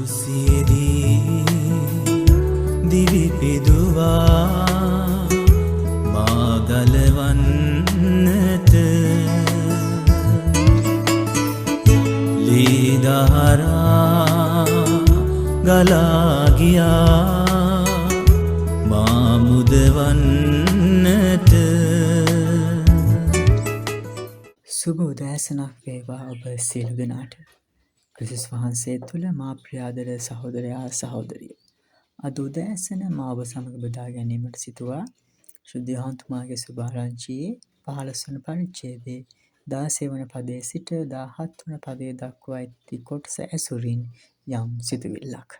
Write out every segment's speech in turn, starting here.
කුසියේදී දිවි පිදුවා මා ගලවන්නට ලී දහරා ගලා ගියා මා මුදවන්නට. සුබ උදෑසනක් වේවා ඔබ සියලු දෙනාට. ක්‍රිස්තුස් වහන්සේ තුළ මා ප්‍රියාදර සහෝදරයා සහෝදරිය. අද උදෑසන මා ඔබ සමග බෙදා ගැනීමට සිතුවා ශුද්ධ යොහන්තුමාගේ සුභාරංචියේ 15 වන පරිච්ඡේදයේ 16 වන පදයේ සිට 17 වන පදයේ දක්වා ඇති කොටස ඇසුරින් යම් සිතුවිල්ලක්.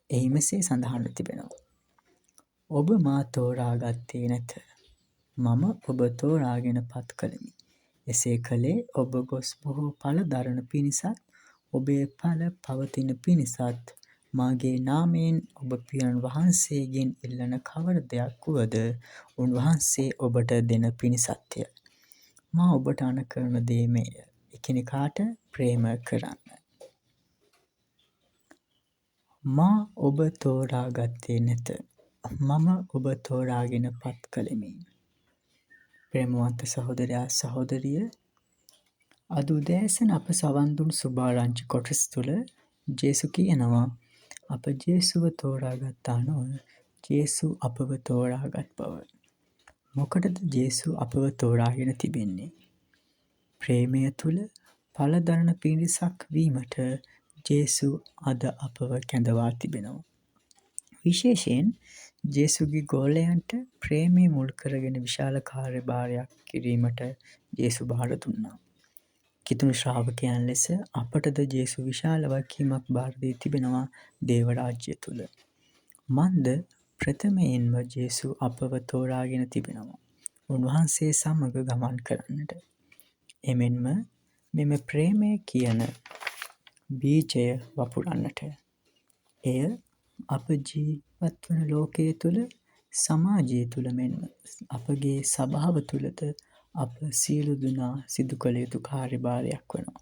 එහි මෙසේ සඳහන්ව තිබෙනවා. ඔබ මා තෝරාගත්තේ නැත. මම ඔබ තෝරාගෙන පත් කළෙමි. එසේ කළේ ඔබ ගොස් බොහෝ ඵල දරන පිණිසත් ඔබේ ඵල පවතින පිණිසත් මාගේ නාමයෙන් ඔබ පියාණන් වහන්සේගෙන් ඉල්ලන කවර දෙයක් වුවද උන්වහන්සේ ඔබට දෙන පිණිසත්ය. මා ඔබට අණ කරන දේ මෙය. එකිනෙකාට ප්‍රේම කරන්න. මා ඔබ තෝරාගත්තේ නැත. මම ඔබ තෝරාගෙන පත් කළෙමි. ප්‍රේමවන්ත සහෝදරයා සහෝදරිය, අද උදෑසන අප සවන් දුන් සුභාරංචි කොටස් තුළ ජේසු කියනවා අප ජේසුව තෝරාගත්තා නොව ජේසු අපව තෝරාගත් බව. මොකටද ජේසු අපව තෝරාගෙන තිබෙන්නේ? ප්‍රේමය තුළ ඵල දරන පිරිසක් වීමට ජේසු අද අපව කැඳවා තිබෙනවා. විශේෂයෙන් ජේසුගේ ගෝලයන්ට ප්‍රේමය මුල් කරගෙන විශාල කාර්යභාරයක් කිරීමට ජේසු බාර දුන්නා. කිතුණු ශ්‍රාවකයන් ලෙස අපටද ජේසු විශාල වගකීමක් බාර දී තිබෙනවා දේව රාජ්‍ය තුල. මන්ද ප්‍රථමයෙන්ම ජේසු අපව තෝරාගෙන තිබෙනවා. උන්වහන්සේ සමග ගමන් කරන්නට. එමෙන්ම මෙම ප්‍රේමය කියන බීජය වපුරන්නට. එය අප ජීවත් වන ලෝකයේ තුල, සමාජය තුල මෙන්ම අපගේ සභාව තුලද අප සියලු දෙනා සිදු කළ යුතු කාර්යභාරයක් වෙනවා.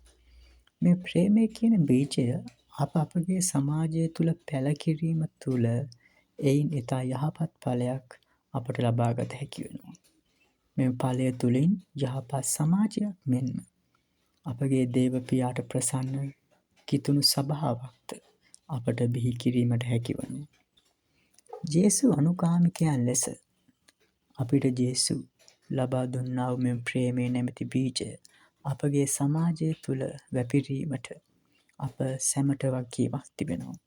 මේ ප්‍රේමය කියන බීජය අපගේ සමාජය තුල පැල කිරීම තුල එයින් ඉතා යහපත් ඵලයක් අපට ලබාගත හැකි වෙනවා. මේ ඵලය තුලින් යහපත් සමාජයක් මෙන්ම අපගේ දේව පියාට ප්‍රසන්න කිතුණු සභාවක්ද අපට බිහි කිරීමට හැකි වෙනවා. ජේසු අනුගාමිකයන් ලෙස අපිට ජේසු ලබා දුන්නා වූ මේ ප්‍රේමයේ නැමැති බීජය අපගේ සමාජය තුළ වැපිරීමට අප සැමට වගකීමක් තිබෙනවා.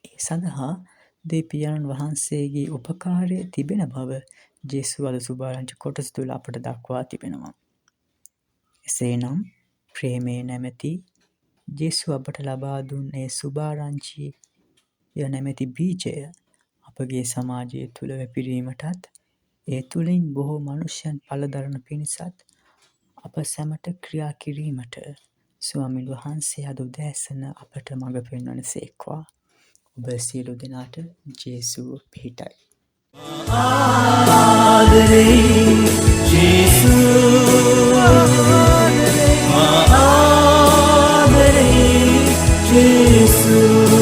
ඒ සඳහා දෙවියන් වහන්සේගේ උපකාරය තිබෙන බව ජේසු අද සුභාරංචි කොටස තුළ අපට දක්වා තිබෙනවා. එසේනම් ප්‍රේමයේ නැමැති ජේසු අපට ලබා දුන්නේ සුභාරංචිය නැමැති බීජය අපගේ සමාජය තුළ වැපිරීමටත් ඒ තුළින් බොහෝ මනුෂ්‍යයන් ඵල දරන පිණිසත් අප සැමට ක්‍රියා කිරීමට ස්වාමීන් වහන්සේ අද උදෑසන අපට මඟ පෙන්වන සේක්වා. ඔබ සියලු දෙනාට ජේසු පිහිටයි. ආදරේ ජේසු ආදරේ ජේසු